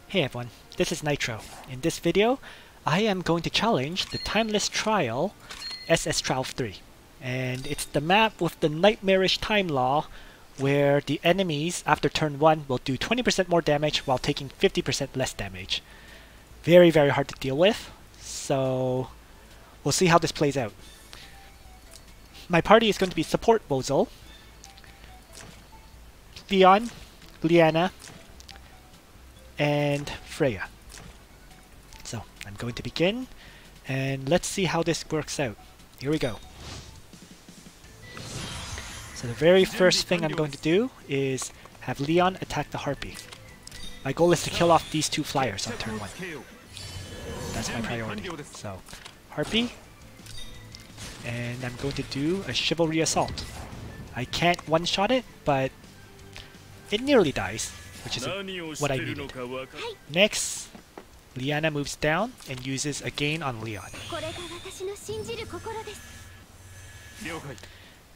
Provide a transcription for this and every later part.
Hey everyone, this is Nitro. In this video, I am going to challenge the Timeless Trial SS Trial 3. And it's the map with the nightmarish time law where the enemies after turn 1 will do 20% more damage while taking 50% less damage. Very, very hard to deal with, so we'll see how this plays out. My party is going to be support Bozel, Leon, Liana, and Freya. So I'm going to begin, and let's see how this works out. Here we go. So the very first thing I'm going to do is have Leon attack the Harpy. My goal is to kill off these two flyers on turn 1. That's my priority. So Harpy, and I'm going to do a Chivalry Assault. I can't one-shot it, but it nearly dies, which is what I needed. Next, Liana moves down and uses a gain on Leon.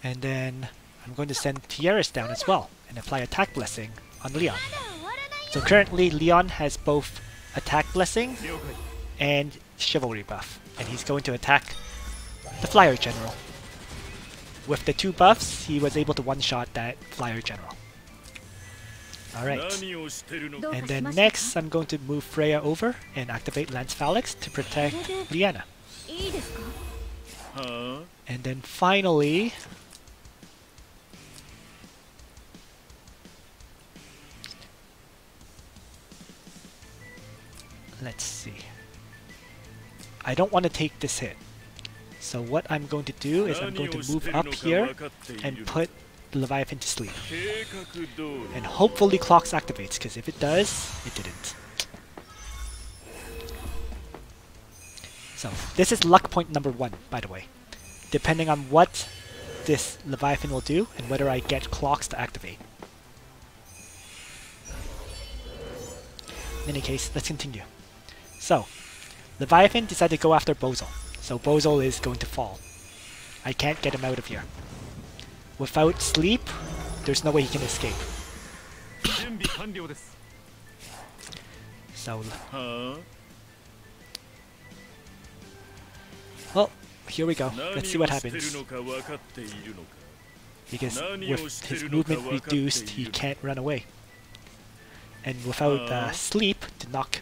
And then I'm going to send Tierras down as well and apply Attack Blessing on Leon. So currently Leon has both Attack Blessing and Chivalry buff, and he's going to attack the Flyer General. With the 2 buffs, he was able to one-shot that Flyer General. Alright, and then next I'm going to move Freya over and activate Lance Phalanx to protect Liana. And then finally, let's see. I don't want to take this hit. So what I'm going to do is I'm going to move up here and put the Leviathan to sleep. And hopefully Clocks activates, because if it does, it didn't. So this is luck point number 1, by the way. Depending on what this Leviathan will do and whether I get Clocks to activate. In any case, let's continue. So, Leviathan decided to go after Bozel. So Bozel is going to fall. I can't get him out of here. Without sleep, there's no way he can escape. So, well, here we go. Let's see what happens. Because with his movement reduced, he can't run away. And without sleep, to knock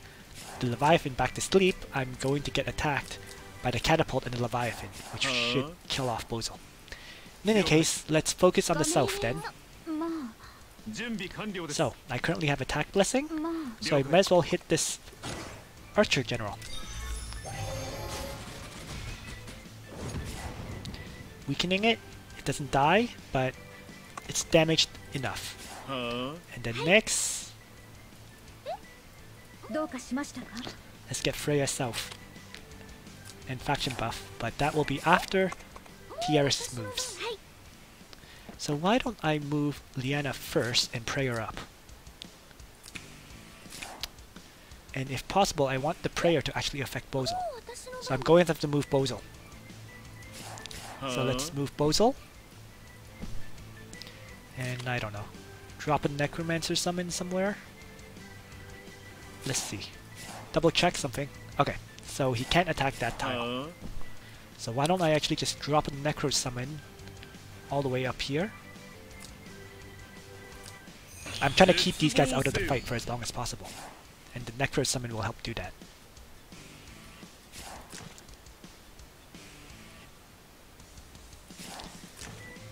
the Leviathan back to sleep, I'm going to get attacked by the catapult and the Leviathan, which should kill off Bozel. In any case, let's focus on the south then. So, I currently have Attack Blessing, so I might as well hit this Archer General. Weakening it, it doesn't die, but it's damaged enough. And then next, let's get Freya south and faction buff, but that will be after Tierras moves. So why don't I move Liana first and pray her up? And if possible, I want the prayer to actually affect Bozel. So I'm going to have to move Bozel. So let's move Bozel. And I don't know. Drop a Necromancer summon somewhere? Let's see. Double check something. Okay, so he can't attack that tile. So why don't I actually just drop a Necro summon all the way up here? I'm trying to keep these guys out of the fight for as long as possible. And the Necro summon will help do that.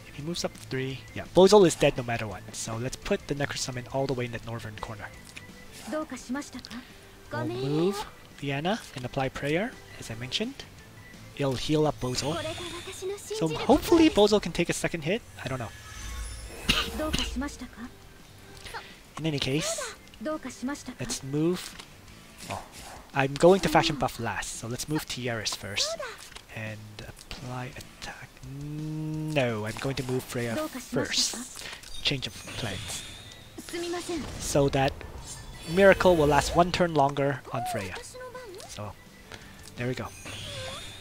If he moves up 3, yeah, Bozel is dead no matter what. So let's put the Necro summon all the way in the northern corner. We'll move Liana and apply prayer, as I mentioned. It'll heal up Bozel. So hopefully Bozel can take a second hit. I don't know. In any case, let's move... Oh, I'm going to faction buff last, so let's move Tierras first. And apply attack... No, I'm going to move Freya first. Change of plans. So that Miracle will last 1 turn longer on Freya. So, there we go.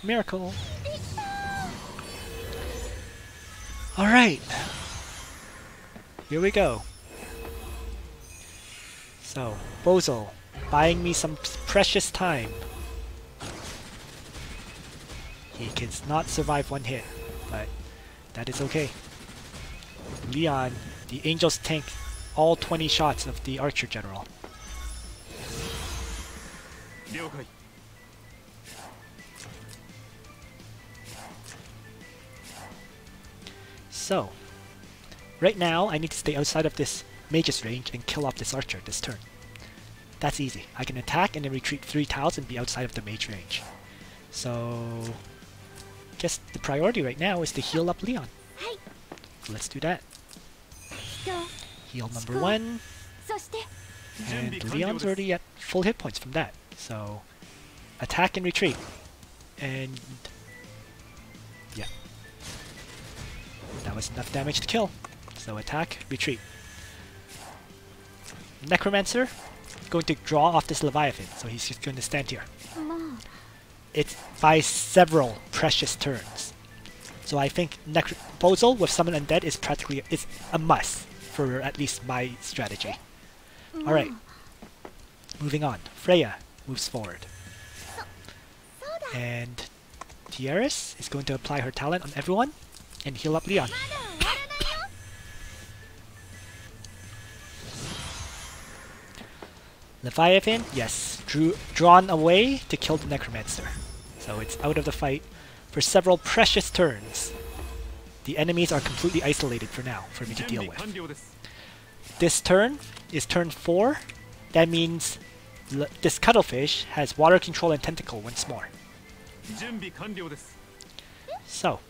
Miracle! Alright! Here we go. So, Bozel buying me some precious time. He cannot survive one hit, but that is okay. Leon, the angels tank all 20 shots of the archer general. So, right now I need to stay outside of this mage's range and kill off this archer this turn. That's easy. I can attack and then retreat 3 tiles and be outside of the mage range. So, guess the priority right now is to heal up Leon. So let's do that. Heal number 1. And Leon's already at full hit points from that. So, attack and retreat. And yeah. That was enough damage to kill. So attack, retreat. Necromancer going to draw off this Leviathan, so he's just going to stand here. It buys several precious turns. So I think Bozel with Summon Undead is a must for at least my strategy. Alright. Moving on. Freya moves forward. And Tiaris is going to apply her talent on everyone and heal up Leon. Leviathan, yes, drawn away to kill the Necromancer. So it's out of the fight for several precious turns. The enemies are completely isolated for now, for me to deal with. This turn is turn 4. That means this cuttlefish has water control and tentacle once more. So,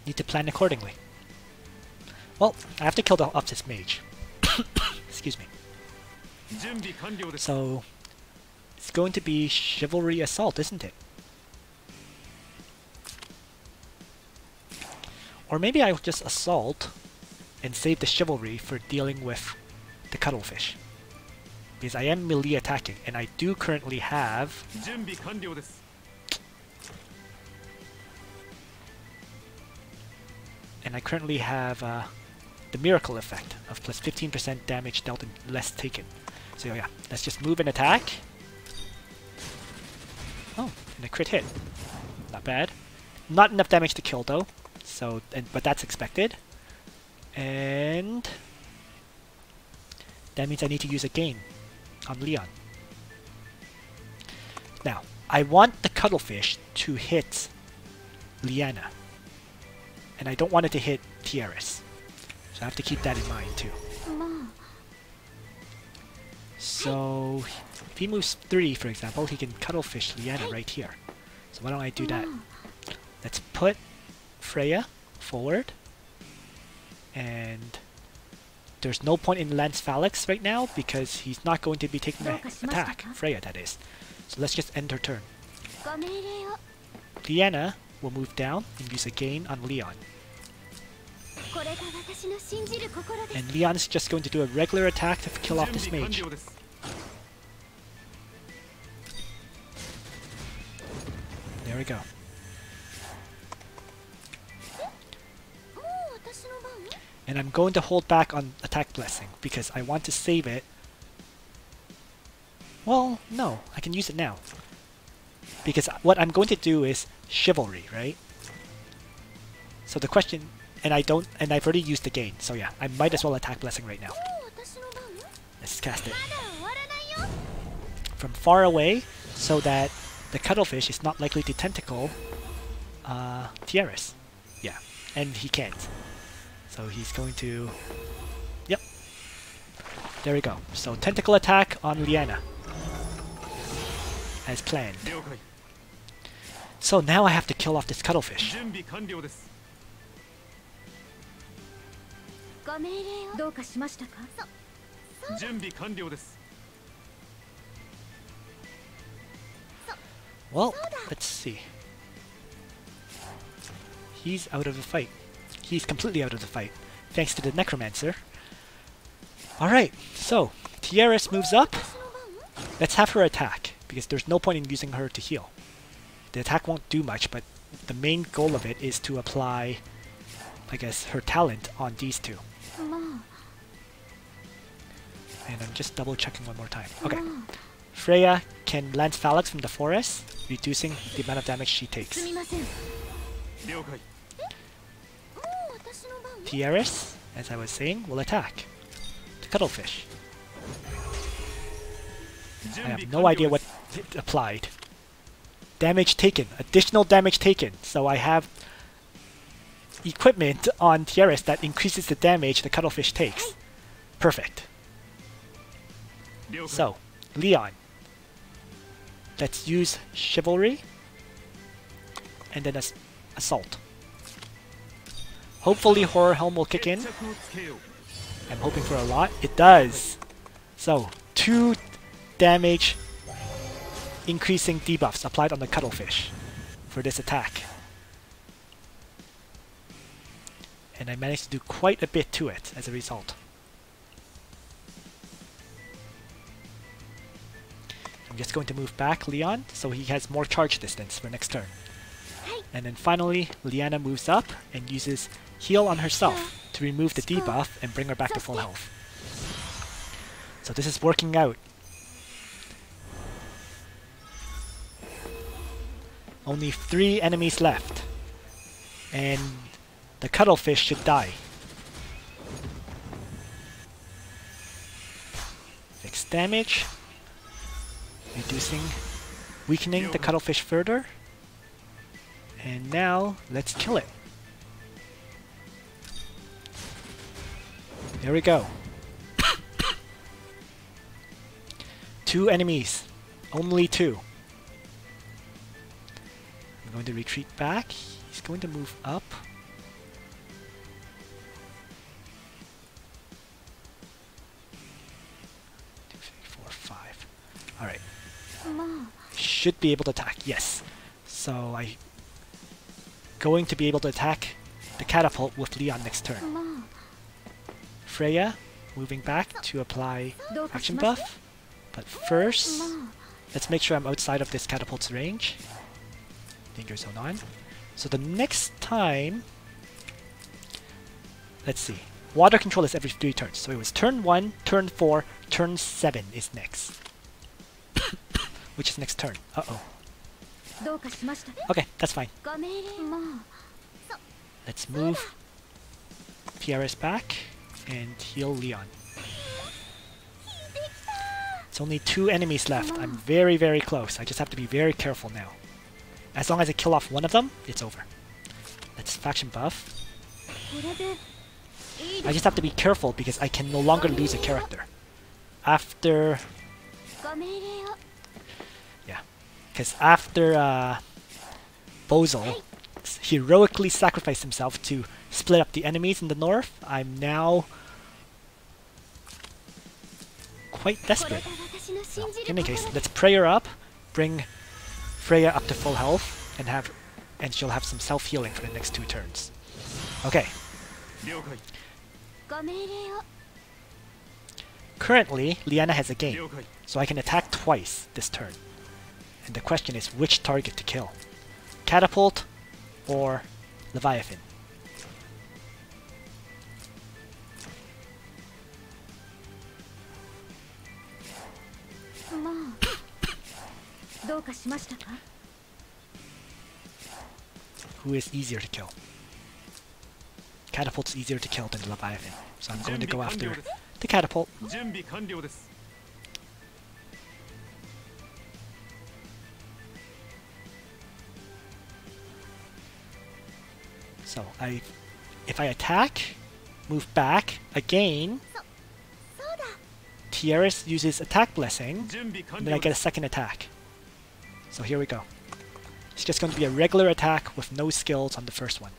need to plan accordingly. Well, I have to kill off this mage. Excuse me. So, it's going to be Chivalry Assault, isn't it? Or maybe I'll just Assault and save the Chivalry for dealing with the Cuttlefish. Because I am melee attacking, and I do currently have... And I currently have the Miracle effect of plus 15% damage dealt and less taken. So yeah, let's just move and attack. Oh, and a crit hit. Not bad. Not enough damage to kill though. So, but that's expected. And that means I need to use a gain on Leon. Now, I want the Cuttlefish to hit Liana. And I don't want it to hit Tiaris. So I have to keep that in mind too. So if he moves 3, for example, he can Cuttlefish Liana right here. So why don't I do that? Let's put Freya forward. And there's no point in Lance Phalanx right now because he's not going to be taking an attack. Freya, that is. So let's just end her turn. Liana will move down and use a gain on Leon. And Leon's just going to do a regular attack to kill off this mage. There we go. And I'm going to hold back on Attack Blessing because I want to save it. Well, no, I can use it now. Because what I'm going to do is Chivalry, right? So the question, and I've already used the gain, so yeah, I might as well Attack Blessing right now. Let's cast it. From far away, so that the Cuttlefish is not likely to tentacle Tiaris. Yeah, and he can't. So he's going to... Yep. There we go. So tentacle attack on Liana. As planned. So now I have to kill off this Cuttlefish. Well, let's see. He's out of the fight. He's completely out of the fight, thanks to the Necromancer. Alright, so, Tiaris moves up. Let's have her attack, because there's no point in using her to heal. The attack won't do much, but the main goal of it is to apply, I guess, her talent on these two. And I'm just double checking one more time. Okay. Freya can lance Phalanx from the forest, reducing the amount of damage she takes. Tiaris, as I was saying, will attack the cuttlefish. I have no idea what it applied. Damage taken. Additional damage taken. So I have equipment on Tiaris that increases the damage the cuttlefish takes. Perfect. So, Leon. Let's use Chivalry. And then Assault. Hopefully Horror Helm will kick in. I'm hoping for a lot. It does. So, 2 damage increasing debuffs applied on the cuttlefish for this attack. And I managed to do quite a bit to it as a result. I'm just going to move back Leon so he has more charge distance for next turn. And then finally, Liana moves up and uses Heal on herself to remove the debuff and bring her back to full health. So this is working out. Only 3 enemies left. And the cuttlefish should die. Fixed damage. Weakening the cuttlefish further. And now, let's kill it. There we go. 2 enemies. Only 2. I'm going to retreat back. He's going to move up. 2, 3, 4, 5. Alright. Should be able to attack. Yes. So I'm going to be able to attack the catapult with Leon next turn. Freya moving back to apply action buff. But first, let's make sure I'm outside of this catapult's range. Danger zone on. So the next time, let's see. Water control is every 3 turns. So it was turn 1, turn 4, turn 7 is next. Which is next turn. Uh-oh. Okay, that's fine. Let's move Tiaris back and heal Leon. It's only 2 enemies left. I'm very, very close. I just have to be very careful now. As long as I kill off one of them, it's over. Let's faction buff. I just have to be careful because I can no longer lose a character. After... Yeah. Because after Bozel heroically sacrificed himself to split up the enemies in the north, I'm now quite desperate. So, in any case, let's pray her up, bring Freya up to full health, and she'll have some self-healing for the next 2 turns. Okay. Currently, Liana has a gain, so I can attack twice this turn. And the question is which target to kill. Catapult or Leviathan. Who is easier to kill? Catapult's easier to kill than the Leviathan, so I'm going to go after the catapult. So if I attack, move back again, Tiaris uses attack blessing, and then I get a second attack. So here we go. It's just going to be a regular attack with no skills on the first one.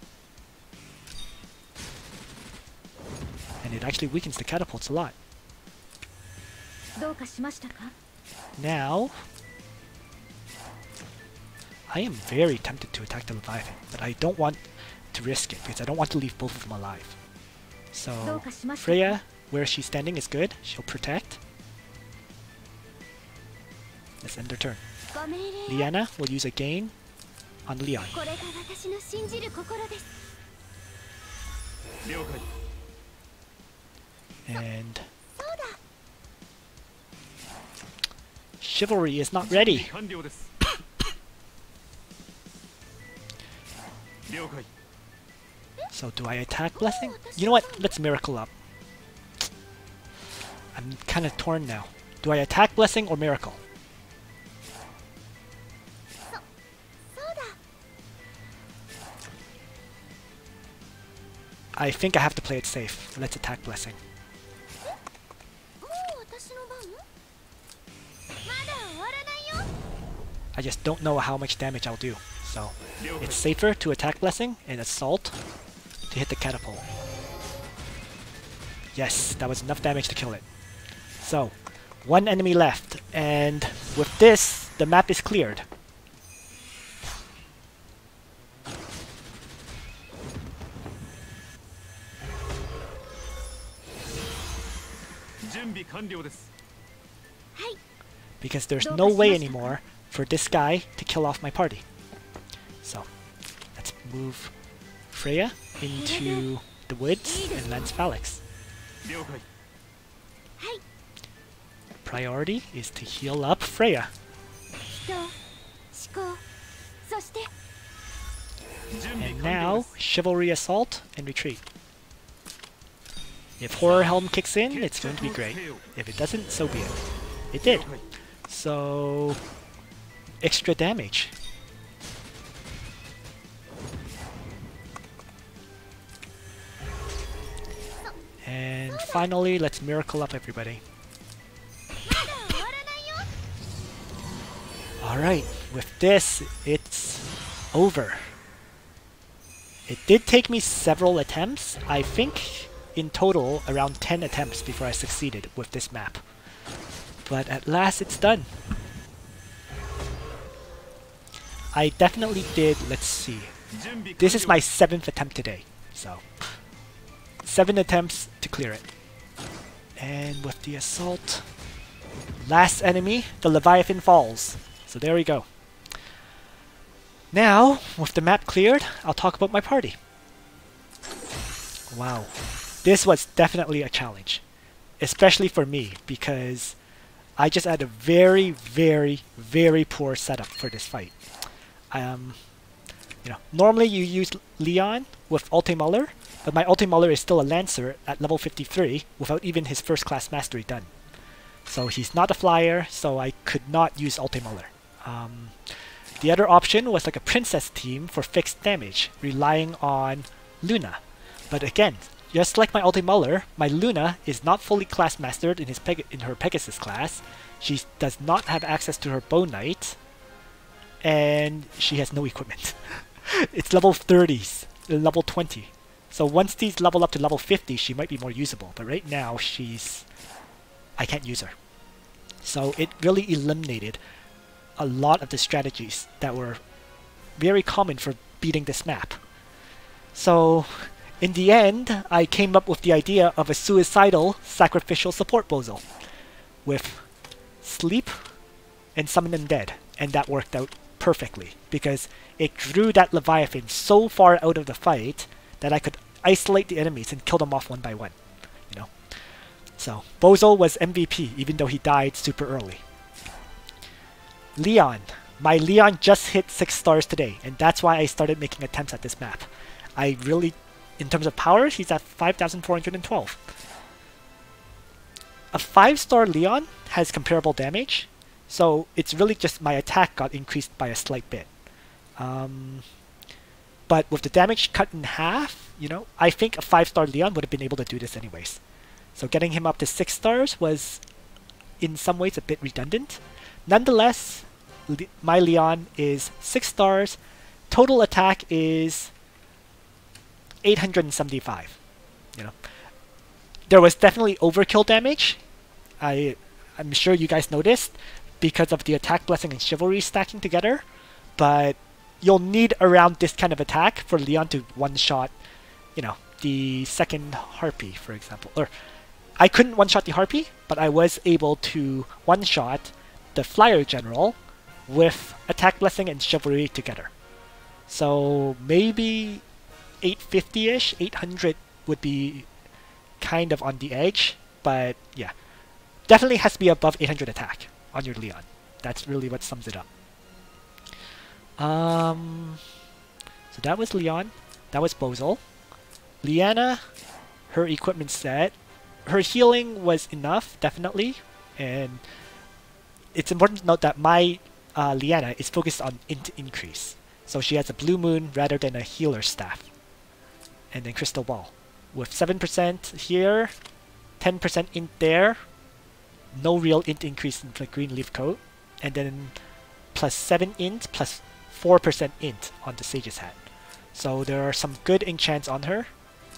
And it actually weakens the catapults a lot. Now, I am very tempted to attack the Leviathan, but I don't want to risk it because I don't want to leave both of them alive. So Freya, where she's standing is good. She'll protect. Let's end her turn. Liana will use a gain on Leon. And Chivalry is not ready. So do I attack Blessing? You know what? Let's Miracle up. I'm kind of torn now. Do I attack Blessing or Miracle? I think I have to play it safe. Let's attack Blessing. I just don't know how much damage I'll do. So it's safer to attack Blessing and Assault to hit the catapult. Yes, that was enough damage to kill it. So, one enemy left, and with this, the map is cleared. Because there's no way anymore for this guy to kill off my party. So, let's move Freya into the woods and Lance Phalanx. Priority is to heal up Freya. And now, Chivalry Assault and Retreat. If Horror Helm kicks in, it's going to be great. If it doesn't, so be it. It did. So, extra damage. And finally, let's Miracle up everybody. Alright, with this, it's over. It did take me several attempts. I think in total around 10 attempts before I succeeded with this map. But at last it's done. I definitely did, let's see. This is my 7th attempt today, so 7 attempts to clear it. And with the assault, last enemy, the Leviathan falls. So there we go. Now, with the map cleared, I'll talk about my party. Wow, this was definitely a challenge, especially for me, because I just had a very, very, very poor setup for this fight. Normally you use Leon with Ultimuller, but my Ultimuller is still a Lancer at level 53 without even his first class mastery done. So he's not a flyer, so I could not use Ultimuller. The other option was like a princess team for fixed damage, relying on Luna. But again, just like my Ultimuller, my Luna is not fully class mastered in her Pegasus class. She does not have access to her Bow Knight, and she has no equipment. It's level 30s, level 20. So once these level up to level 50, she might be more usable. But right now, I can't use her. So it really eliminated a lot of the strategies that were very common for beating this map. So in the end, I came up with the idea of a suicidal sacrificial support Bozel with Sleep and Summon Undead, and that worked out perfectly because it drew that Leviathan so far out of the fight that I could isolate the enemies and kill them off one by one. So Bozel was MVP even though he died super early. Leon. My Leon just hit 6 stars today, and that's why I started making attempts at this map. I really, in terms of power, he's at 5,412. A 5-star Leon has comparable damage, so it's really just my attack got increased by a slight bit. But with the damage cut in half, I think a 5-star Leon would have been able to do this anyways. So getting him up to 6 stars was, in some ways, a bit redundant. Nonetheless, my Leon is 6 stars. Total attack is 875. There was definitely overkill damage. I'm sure you guys noticed because of the attack blessing and chivalry stacking together. But you'll need around this kind of attack for Leon to one-shot, the second Harpy, for example. Or I couldn't one-shot the Harpy, but I was able to one-shot the Flyer General with attack blessing and chivalry together. So maybe 850-ish, 800 would be kind of on the edge, but yeah, definitely has to be above 800 attack on your Leon. That's really what sums it up. So that was Leon. That was Bozel. Liana, her equipment set. Her healing was enough, definitely. And it's important to note that my Liana is focused on int increase. So she has a blue moon rather than a healer staff. And then crystal ball. With 7% here, 10% int there, no real int increase in the green leaf coat, and then plus 7 int plus 4% int on the Sage's hat. So there are some good enchants on her.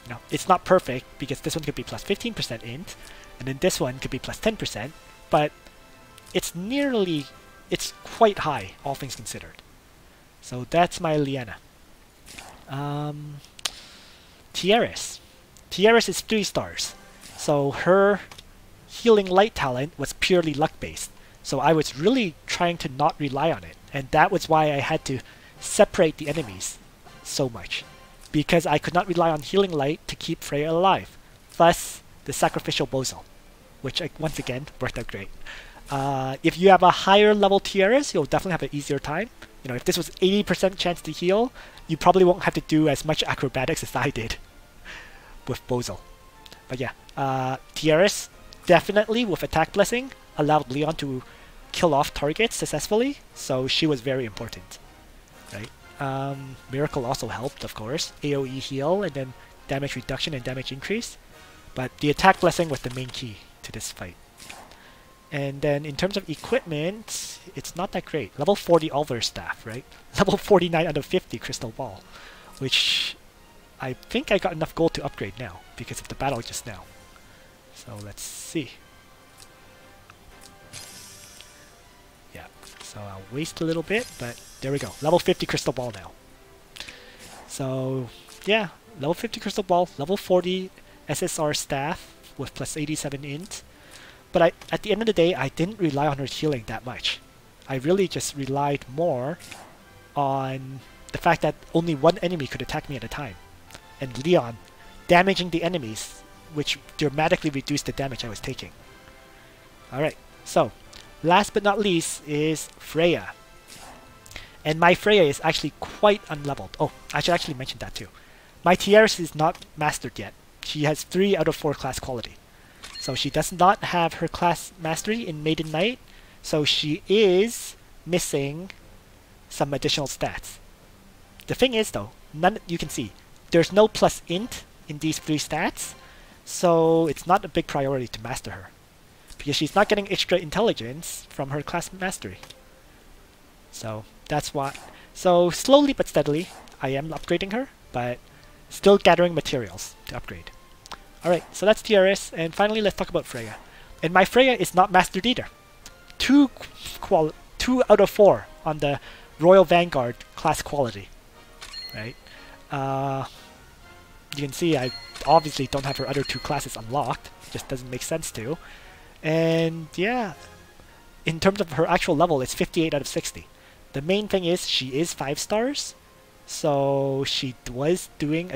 You know, it's not perfect because this one could be plus 15% int, and then this one could be plus 10%, but it's quite high, all things considered. So that's my Liana. Tiaris. Tiaris is 3 stars. So her healing light talent was purely luck based. So I was really trying to not rely on it. And that was why I had to separate the enemies so much. Because I could not rely on healing light to keep Freya alive. Thus, the sacrificial Bozel. Which once again worked out great. If you have a higher level Tiaris, you'll definitely have an easier time. You know, if this was 80% chance to heal, you probably won't have to do as much acrobatics as I did with Bozel. But yeah, Tiaris definitely with attack blessing allowed Leon to kill off targets successfully, so she was very important, right? Miracle also helped, of course. AoE heal and then damage reduction and damage increase, but the attack blessing was the main key to this fight. And then in terms of equipment, it's not that great. Level 40 Oliver Staff, right? Level 49 out of 50 Crystal Ball, which I think I got enough gold to upgrade now because of the battle just now. So let's see. Yeah, so I'll waste a little bit, but there we go. Level 50 Crystal Ball now. So yeah, level 50 Crystal Ball, level 40 SSR Staff with plus 87 int. But at the end of the day, I didn't rely on her healing that much. I really just relied more on the fact that only one enemy could attack me at a time. And Leon damaging the enemies, which dramatically reduced the damage I was taking. Alright, so last but not least is Freya. And my Freya is actually quite unleveled. Oh, I should actually mention that too. My Tiaris is not mastered yet. She has 3 out of 4 class quality. So she does not have her class mastery in Maiden Knight, so she is missing some additional stats. The thing is though, you can see, there's no plus int in these 3 stats, so it's not a big priority to master her. Because she's not getting extra intelligence from her class mastery. So that's why. So slowly but steadily, I am upgrading her, but still gathering materials to upgrade. Alright, so that's Tiaris, and finally let's talk about Freya. And my Freya is not mastered either. 2 out of 4 on the Royal Vanguard class quality. Right? You can see I obviously don't have her other 2 classes unlocked. Just doesn't make sense to. And yeah, in terms of her actual level, it's 58 out of 60. The main thing is she is 5 stars, so she was doing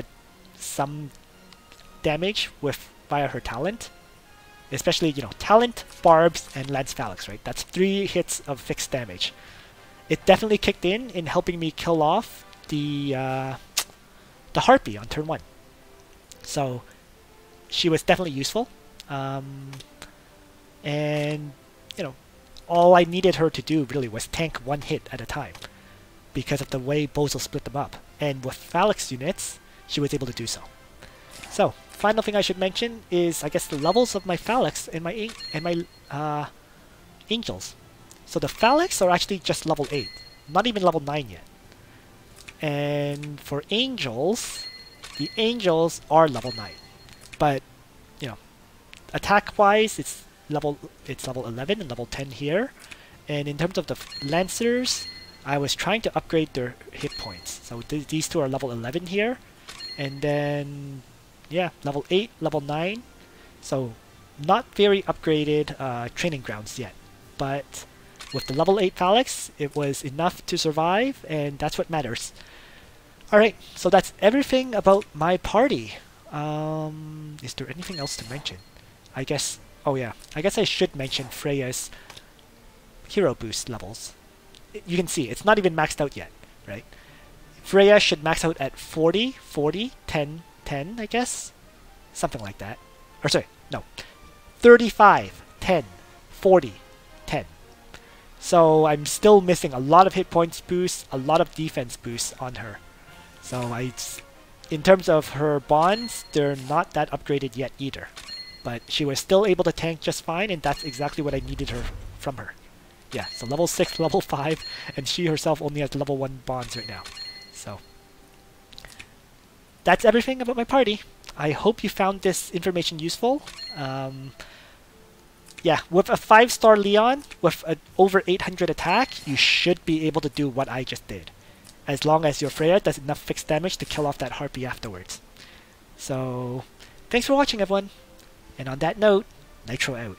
some damage via her talent, especially, you know, talent, barbs, and lance phalanx, right? That's 3 hits of fixed damage. It definitely kicked in helping me kill off the harpy on turn 1. So she was definitely useful, and you know, all I needed her to do really was tank 1 hit at a time because of the way Bozel split them up, and with phalanx units she was able to do so. So final thing I should mention is, I guess, the levels of my phalanx and my angels. So the phalanx are actually just level 8, not even level 9 yet. And for angels, the angels are level 9, but you know, attack-wise, it's level 11 and level 10 here. And in terms of the lancers, I was trying to upgrade their hit points. So these 2 are level 11 here, and then yeah, level 8, level 9. So not very upgraded training grounds yet, but with the level 8 phalanx, it was enough to survive, and that's what matters. Alright, so that's everything about my party. Is there anything else to mention? I guess, oh yeah, I guess I should mention Freya's hero boost levels. You can see, it's not even maxed out yet, right? Freya should max out at 40, 40, 10, 10, I guess? Something like that. Or sorry, no. 35, 10, 40, 10. So I'm still missing a lot of hit points boosts, a lot of defense boosts on her. So in terms of her bonds, they're not that upgraded yet either. But she was still able to tank just fine, and that's exactly what I needed from her. Yeah, so level 6, level 5, and she herself only has level 1 bonds right now. So that's everything about my party. I hope you found this information useful. Yeah, with a 5-star Leon, with an over 800 attack, you should be able to do what I just did. As long as your Freya does enough fixed damage to kill off that Harpy afterwards. So, thanks for watching everyone. And on that note, Nitro out.